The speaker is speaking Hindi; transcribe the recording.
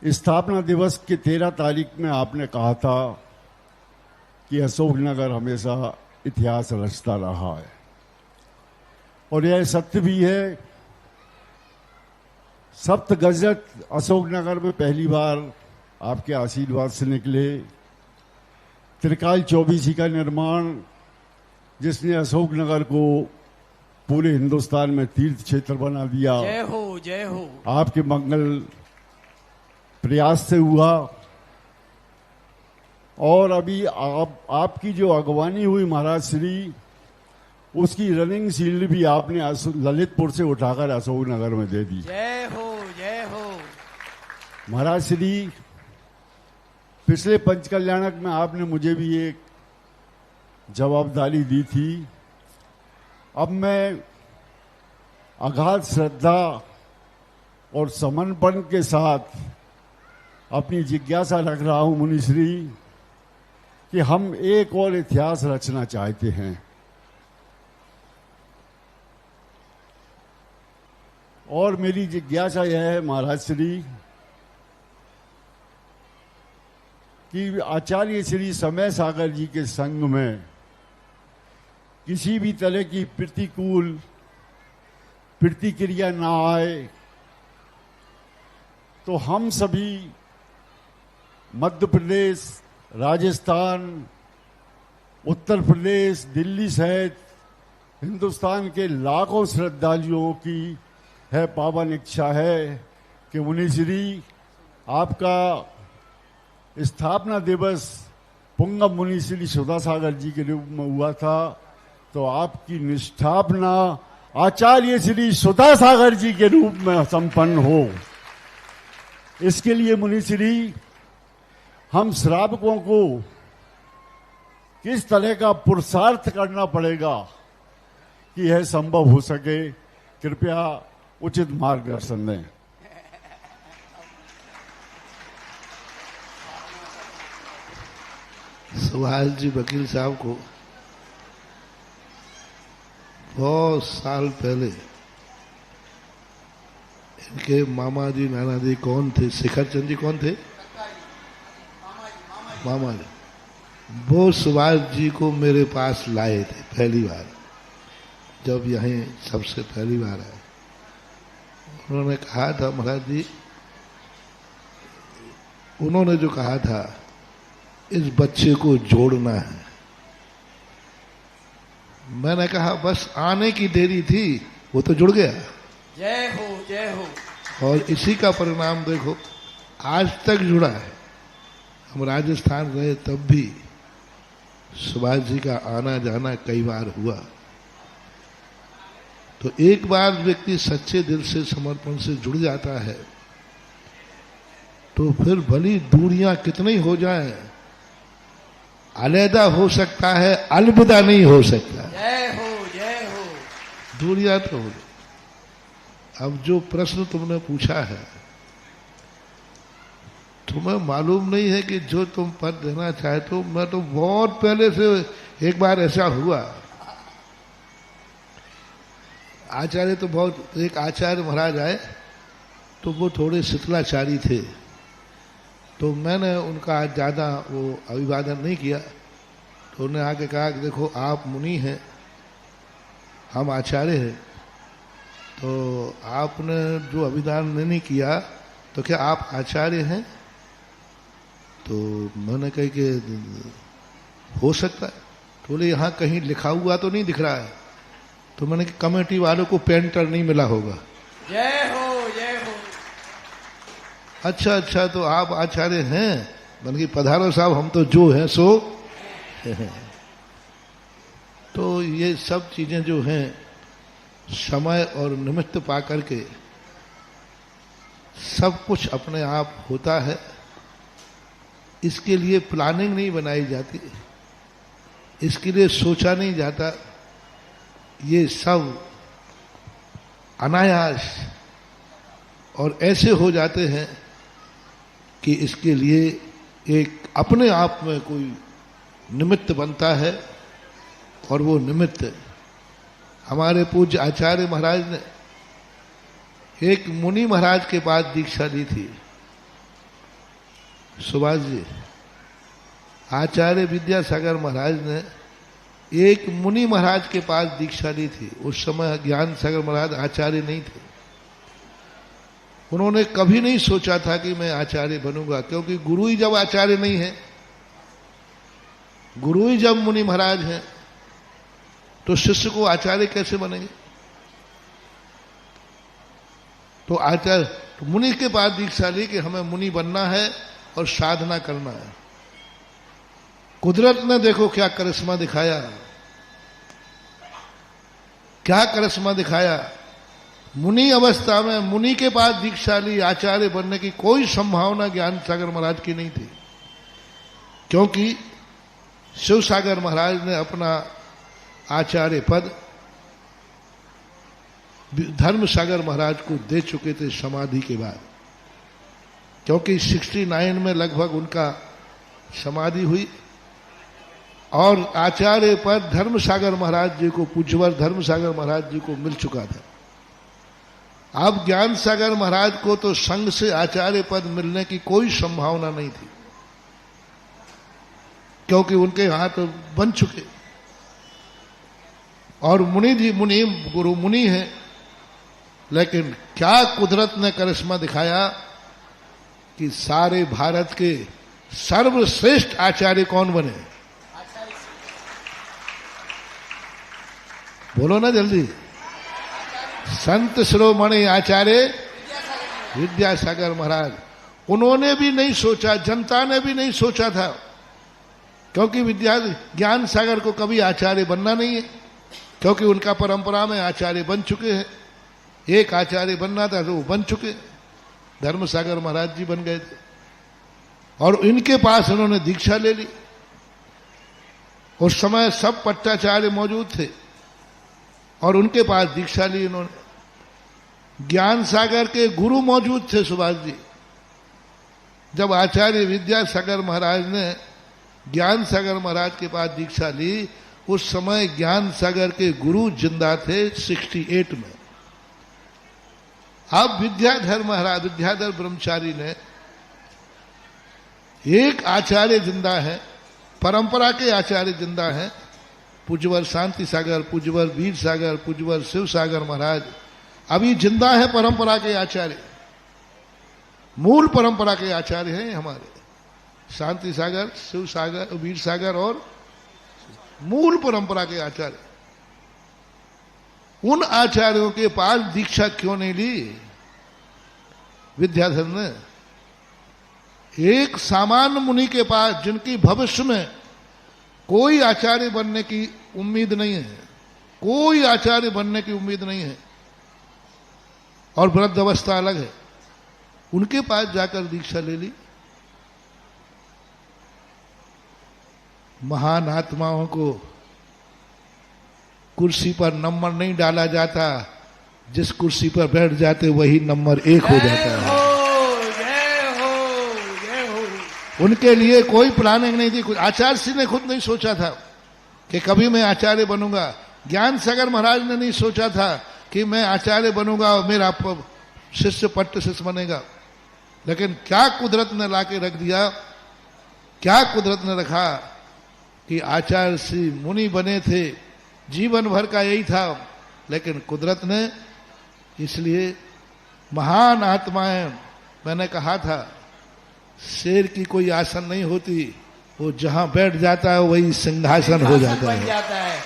स्थापना दिवस की 13 तारीख में आपने कहा था कि अशोकनगर हमेशा इतिहास रचता रहा है और यह सत्य भी है। सप्त गजत अशोकनगर में पहली बार आपके आशीर्वाद से निकले। त्रिकाल चौबीसी का निर्माण जिसने अशोकनगर को पूरे हिंदुस्तान में तीर्थ क्षेत्र बना दिया, जय हो जय हो, आपके मंगल प्रयास से हुआ। और अभी आपकी जो अगवानी हुई महाराज श्री, उसकी रनिंग शील्ड भी आपने ललितपुर से उठाकर अशोकनगर में दे दी। जय हो जय हो। महाराज श्री, पिछले पंचकल्याणक में आपने मुझे भी एक जवाबदारी दी थी। अब मैं अगाध श्रद्धा और समर्पण के साथ अपनी जिज्ञासा रख रहा हूं मुनिश्री कि हम एक और इतिहास रचना चाहते हैं। और मेरी जिज्ञासा यह है महाराज श्री कि आचार्य श्री समय सागर जी के संग में किसी भी तरह की प्रतिकूल प्रतिक्रिया ना आए तो हम सभी मध्य प्रदेश, राजस्थान, उत्तर प्रदेश, दिल्ली सहित हिंदुस्तान के लाखों श्रद्धालुओं की है पावन इच्छा है कि मुनिश्री आपका स्थापना दिवस पुंगव मुनि श्री सुधा सागर जी के रूप में हुआ था, तो आपकी निष्ठापना आचार्य श्री सुधा सागर जी के रूप में संपन्न हो। इसके लिए मुनिश्री हम श्रावकों को किस तरह का पुरुषार्थ करना पड़ेगा कि यह संभव हो सके, कृपया उचित मार्गदर्शन दें। सुभाष जी वकील साहब को बहुत साल पहले इनके मामा जी नाना जी कौन थे, शिखर चंद जी कौन थे, मामा जी, वो सुभाष जी को मेरे पास लाए थे पहली बार, जब यहीं सबसे पहली बार आए। उन्होंने कहा था महाराज जी, उन्होंने जो कहा था इस बच्चे को जोड़ना है। मैंने कहा बस आने की देरी थी, वो तो जुड़ गया। जय हो जय हो। और इसी का परिणाम देखो, आज तक जुड़ा है। हम राजस्थान रहे तब भी सुभाष जी का आना जाना कई बार हुआ। तो एक बार व्यक्ति सच्चे दिल से समर्पण से जुड़ जाता है तो फिर भली दूरियां कितनी हो जाएं, अलहदा हो सकता है, अलविदा नहीं हो सकता। जय हो जय हो। दूरियां तो हो। अब जो प्रश्न तुमने पूछा है, तुम्हें मालूम नहीं है कि जो तुम पद देना चाहते हो, मैं तो बहुत पहले से एक बार ऐसा हुआ। आचार्य तो बहुत, एक आचार्य महाराज आए तो वो थोड़े शीतलाचारी थे, तो मैंने उनका ज़्यादा वो अभिवादन नहीं किया। तो उन्होंने आके कहा कि देखो आप मुनि हैं, हम आचार्य हैं, तो आपने जो अभिवादन नहीं किया तो क्या आप आचार्य हैं? तो मैंने कहा कि हो सकता है। तो बोले यहाँ कहीं लिखा हुआ तो नहीं दिख रहा है। तो मैंने कहा कमेटी वालों को पेंटर नहीं मिला होगा। जय हो जय हो। अच्छा अच्छा, तो आप आचार्य हैं? मैंने कहा पधारो साहब, हम तो जो हैं सो तो ये सब चीजें जो हैं समय और निमित्त पा करके सब कुछ अपने आप होता है। इसके लिए प्लानिंग नहीं बनाई जाती, इसके लिए सोचा नहीं जाता। ये सब अनायास और ऐसे हो जाते हैं कि इसके लिए एक अपने आप में कोई निमित्त बनता है। और वो निमित्त हमारे पूज्य आचार्य महाराज ने एक मुनि महाराज के पास दीक्षा ली थी। सुभाष जी, आचार्य विद्यासागर महाराज ने एक मुनि महाराज के पास दीक्षा ली थी। उस समय ज्ञान सागर महाराज आचार्य नहीं थे। उन्होंने कभी नहीं सोचा था कि मैं आचार्य बनूंगा, क्योंकि गुरु ही जब आचार्य नहीं है, गुरु ही जब मुनि महाराज हैं, तो शिष्य को आचार्य कैसे बनेंगे। तो आचार्य तो मुनि के पास दीक्षा ली कि हमें मुनि बनना है और साधना करना है। कुदरत ने देखो क्या करिश्मा दिखाया, क्या करिश्मा दिखाया। मुनि अवस्था में मुनि के पास दीक्षा ली, आचार्य बनने की कोई संभावना ज्ञान सागर महाराज की नहीं थी, क्योंकि शिव सागर महाराज ने अपना आचार्य पद धर्म सागर महाराज को दे चुके थे समाधि के बाद, क्योंकि 69 में लगभग उनका समाधि हुई और आचार्य पद धर्म सागर महाराज जी को, पूज्यवर धर्म सागर महाराज जी को मिल चुका था। अब ज्ञान सागर महाराज को तो संघ से आचार्य पद मिलने की कोई संभावना नहीं थी, क्योंकि उनके हाथ बन चुके। और मुनि जी मुनि गुरु मुनि हैं, लेकिन क्या कुदरत ने करिश्मा दिखाया कि सारे भारत के सर्वश्रेष्ठ आचार्य कौन बने। बोलो ना जल्दी। संत शिरोमणि आचार्य विद्यासागर महाराज। उन्होंने भी नहीं सोचा, जनता ने भी नहीं सोचा था, क्योंकि ज्ञान सागर को कभी आचार्य बनना नहीं है, क्योंकि उनका परंपरा में आचार्य बन चुके हैं। एक आचार्य बनना था तो वो बन चुके, धर्म सागर महाराज जी बन गए थे और इनके पास उन्होंने दीक्षा ले ली। उस समय सब पट्टाचार्य मौजूद थे और उनके पास दीक्षा ली इन्होंने। ज्ञान सागर के गुरु मौजूद थे सुभाष जी। जब आचार्य विद्यासागर महाराज ने ज्ञान सागर महाराज के पास दीक्षा ली, उस समय ज्ञान सागर के गुरु जिंदा थे 68 में। अब विद्याधर महाराज, विद्याधर ब्रह्मचारी ने, एक आचार्य जिंदा है, परंपरा के आचार्य जिंदा हैं, पूज्यवर शांति सागर, पूज्यवर वीर सागर, पूज्यवर शिव सागर महाराज अभी जिंदा है। परंपरा के आचार्य, मूल परंपरा के आचार्य हैं हमारे शांति सागर, शिव सागर, वीर सागर और मूल परंपरा के आचार्य। उन आचार्यों के पास दीक्षा क्यों नहीं ली विद्याधर ने। एक सामान्य मुनि के पास, जिनकी भविष्य में कोई आचार्य बनने की उम्मीद नहीं है, कोई आचार्य बनने की उम्मीद नहीं है और वृद्ध अवस्था अलग है, उनके पास जाकर दीक्षा ले ली। महान आत्माओं को कुर्सी पर नंबर नहीं डाला जाता, जिस कुर्सी पर बैठ जाते वही नंबर 1 हो जाता है। उनके लिए कोई प्लानिंग नहीं थी। आचार्य श्री ने खुद नहीं सोचा था कि कभी मैं आचार्य बनूंगा। ज्ञान सागर महाराज ने नहीं सोचा था कि मैं आचार्य बनूंगा और मेरा शिष्य पट्ट शिष्य बनेगा। लेकिन क्या कुदरत ने लाके रख दिया, क्या कुदरत ने रखा कि आचार्य श्री मुनि बने थे। जीवन भर का यही था, लेकिन कुदरत ने, इसलिए महान आत्माएं, मैंने कहा था शेर की कोई आसन नहीं होती, वो जहां बैठ जाता है वही सिंहासन हो जाता है।